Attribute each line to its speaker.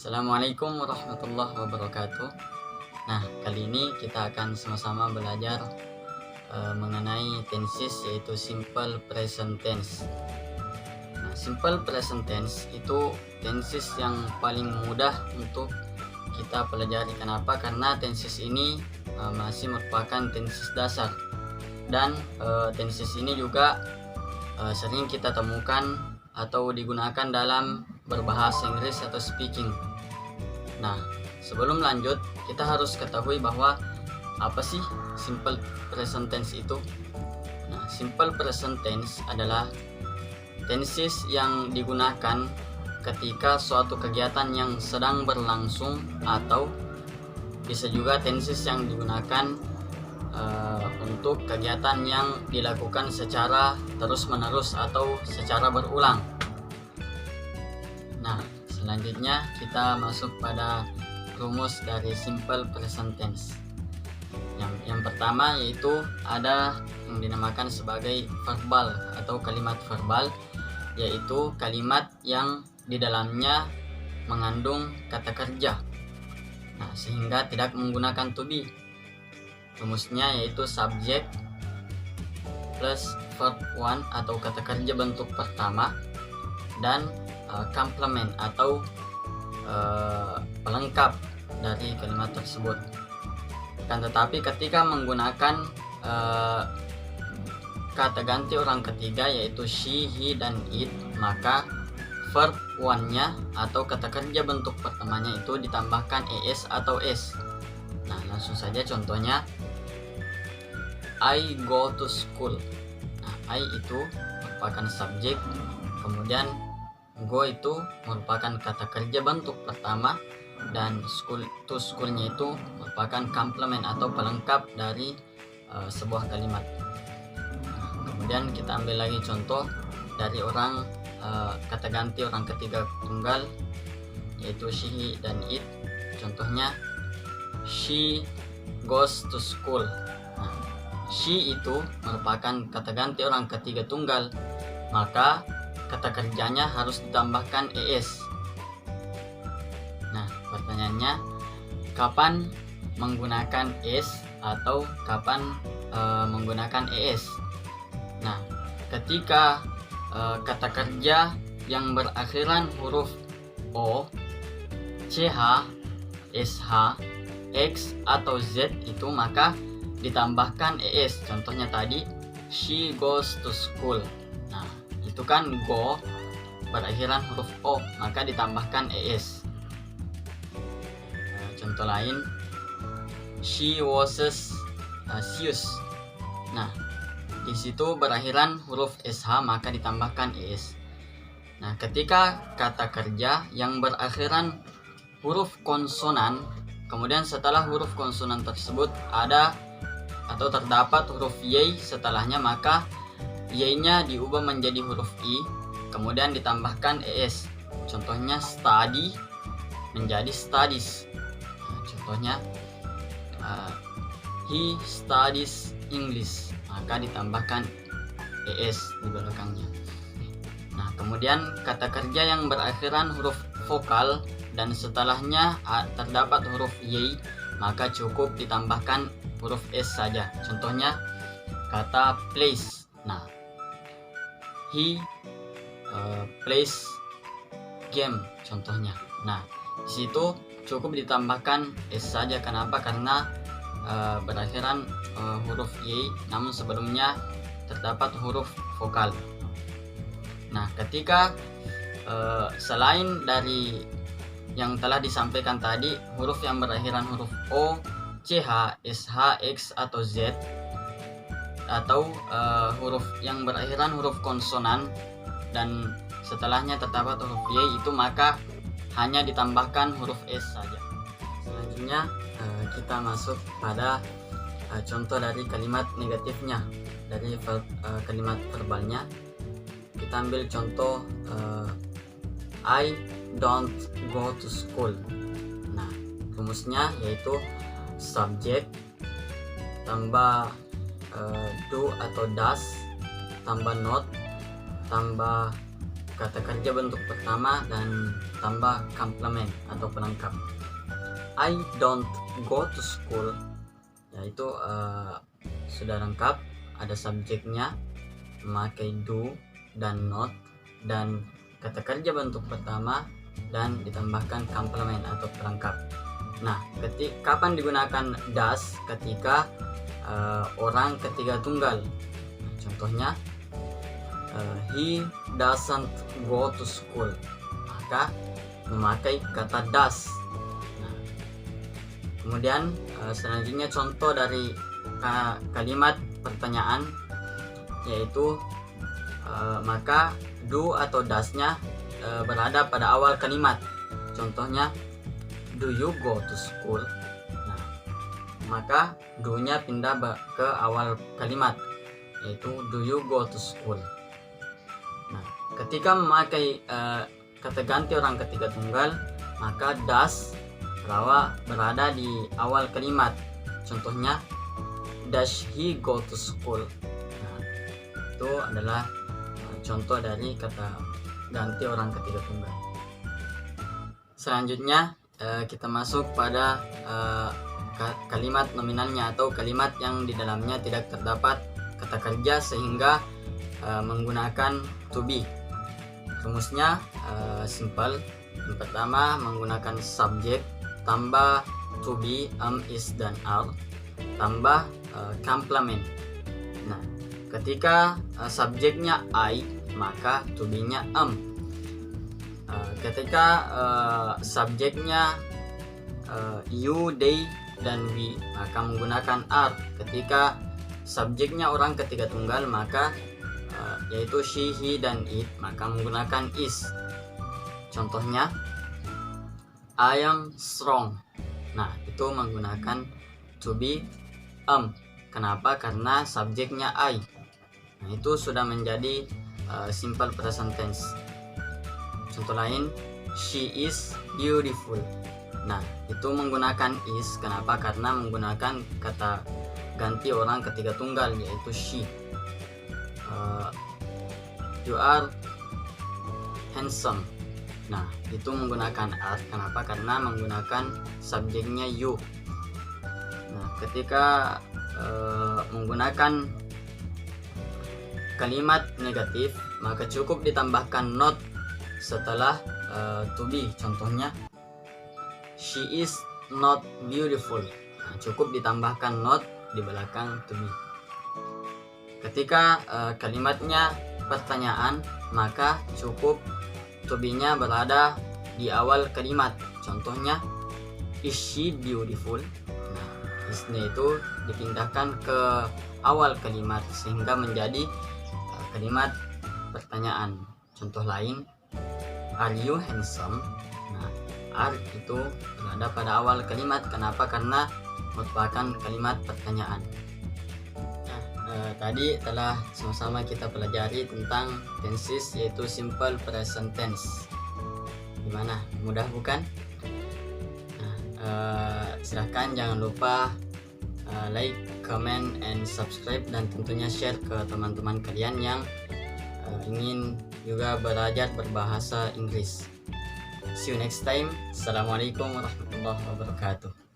Speaker 1: Assalamualaikum warahmatullahi wabarakatuh. Nah, kali ini kita akan sama-sama belajar mengenai tenses, yaitu simple present tense. Nah, simple present tense itu tenses yang paling mudah untuk kita pelajari. Kenapa? Karena tenses ini masih merupakan tenses dasar, dan tenses ini juga sering kita temukan atau digunakan dalam berbahasa Inggris atau speaking. Nah, sebelum lanjut, kita harus ketahui bahwa apa sih simple present tense itu. Nah, simple present tense adalah tenses yang digunakan ketika suatu kegiatan yang sedang berlangsung, atau bisa juga tenses yang digunakan untuk kegiatan yang dilakukan secara terus-menerus atau secara berulang. Nah, selanjutnya kita masuk pada rumus dari simple present tense. Yang pertama yaitu ada yang dinamakan sebagai verbal atau kalimat verbal, yaitu kalimat yang di dalamnya mengandung kata kerja. Nah, sehingga tidak menggunakan to be. Rumusnya yaitu subject plus verb one atau kata kerja bentuk pertama, dan complement atau pelengkap dari kalimat tersebut. Kan tetapi ketika menggunakan kata ganti orang ketiga yaitu she, he, dan it, maka verb one-nya atau kata kerja bentuk pertamanya itu ditambahkan es atau s. Nah, langsung saja contohnya, I go to school. Nah, I itu merupakan subjek, kemudian go itu merupakan kata kerja bentuk pertama, dan school to schoolnya itu merupakan complement atau pelengkap dari sebuah kalimat. Nah, kemudian kita ambil lagi contoh dari orang kata ganti orang ketiga tunggal yaitu she, he, dan it. Contohnya, she goes to school. Nah, she itu merupakan kata ganti orang ketiga tunggal, maka kata kerjanya harus ditambahkan es. Nah, pertanyaannya, kapan menggunakan es atau kapan menggunakan es? Nah, ketika kata kerja yang berakhiran huruf o, ch, sh, x atau z itu maka ditambahkan es. Contohnya tadi, she goes to school. Nah, itu kan go berakhiran huruf o, maka ditambahkan es. Contoh lain, she washes shoes. Nah, di situ berakhiran huruf sh, maka ditambahkan es. Nah, ketika kata kerja yang berakhiran huruf konsonan, kemudian setelah huruf konsonan tersebut ada atau terdapat huruf y setelahnya, maka y-nya diubah menjadi huruf i, kemudian ditambahkan es. Contohnya, study menjadi studies. Nah, contohnya, he studies English, maka ditambahkan es di belakangnya. Nah, kemudian kata kerja yang berakhiran huruf vokal dan setelahnya terdapat huruf y, maka cukup ditambahkan huruf s saja. Contohnya, kata plays. Nah, he plays game contohnya. Nah, di situ cukup ditambahkan s saja. Kenapa? Karena berakhiran huruf y, namun sebelumnya terdapat huruf vokal. Nah, ketika selain dari yang telah disampaikan tadi, huruf yang berakhiran huruf o, ch, sh, x atau z, atau huruf yang berakhiran huruf konsonan dan setelahnya terdapat huruf y itu, maka hanya ditambahkan huruf s saja. Selanjutnya kita masuk pada contoh dari kalimat negatifnya, dari kalimat verbalnya. Kita ambil contoh I don't go to school. Nah, rumusnya yaitu subject tambah do atau does tambah not tambah kata kerja bentuk pertama dan tambah complement atau pelengkap. I don't go to school, yaitu sudah lengkap, ada subjeknya, memakai do dan not, dan kata kerja bentuk pertama, dan ditambahkan complement atau pelengkap. Nah, kapan digunakan does? Ketika orang ketiga tunggal. Contohnya, he doesn't go to school, maka memakai kata does. Nah, kemudian selanjutnya contoh dari kalimat pertanyaan, yaitu maka do atau does-nya berada pada awal kalimat. Contohnya, do you go to school? Nah, maka do-nya pindah ke awal kalimat, yaitu do you go to school. Nah, ketika memakai kata ganti orang ketiga tunggal, maka does berada di awal kalimat. Contohnya, does he go to school? Nah, itu adalah contoh dari kata ganti orang ketiga tunggal. Selanjutnya kita masuk pada kalimat nominalnya atau kalimat yang di dalamnya tidak terdapat kata kerja sehingga menggunakan to be. Rumusnya simple. Yang pertama, menggunakan subjek tambah to be, is dan are, tambah complement. Nah, ketika subjeknya I, maka to be-nya ketika subjeknya you, they, dan we, maka menggunakan are. Ketika subjeknya orang ketiga tunggal, maka yaitu she, he, dan it, maka menggunakan is. Contohnya, I am strong. Nah, itu menggunakan to be Kenapa? Karena subjeknya I. Nah, itu sudah menjadi simple present tense. Contoh lain, she is beautiful. Nah, itu menggunakan is. Kenapa? Karena menggunakan kata ganti orang ketiga tunggal, yaitu she. You are handsome. Nah, itu menggunakan are. Kenapa? Karena menggunakan subjeknya you. Nah, ketika menggunakan kalimat negatif, maka cukup ditambahkan not setelah to be. Contohnya, she is not beautiful. Nah, cukup ditambahkan not di belakang to be. Ketika kalimatnya pertanyaan, maka cukup to be-nya berada di awal kalimat. Contohnya, is she beautiful? Nah, is-nya itu dipindahkan ke awal kalimat sehingga menjadi kalimat pertanyaan. Contoh lain, are you handsome? Nah, are itu berada pada awal kalimat. Kenapa? Karena merupakan kalimat pertanyaan. Nah, tadi telah sama-sama kita pelajari tentang tenses, yaitu simple present tense. Gimana? Mudah bukan? Nah, silahkan jangan lupa like, comment, and subscribe, dan tentunya share ke teman-teman kalian yang ingin juga belajar berbahasa Inggris. See you next time. Assalamualaikum warahmatullahi wabarakatuh.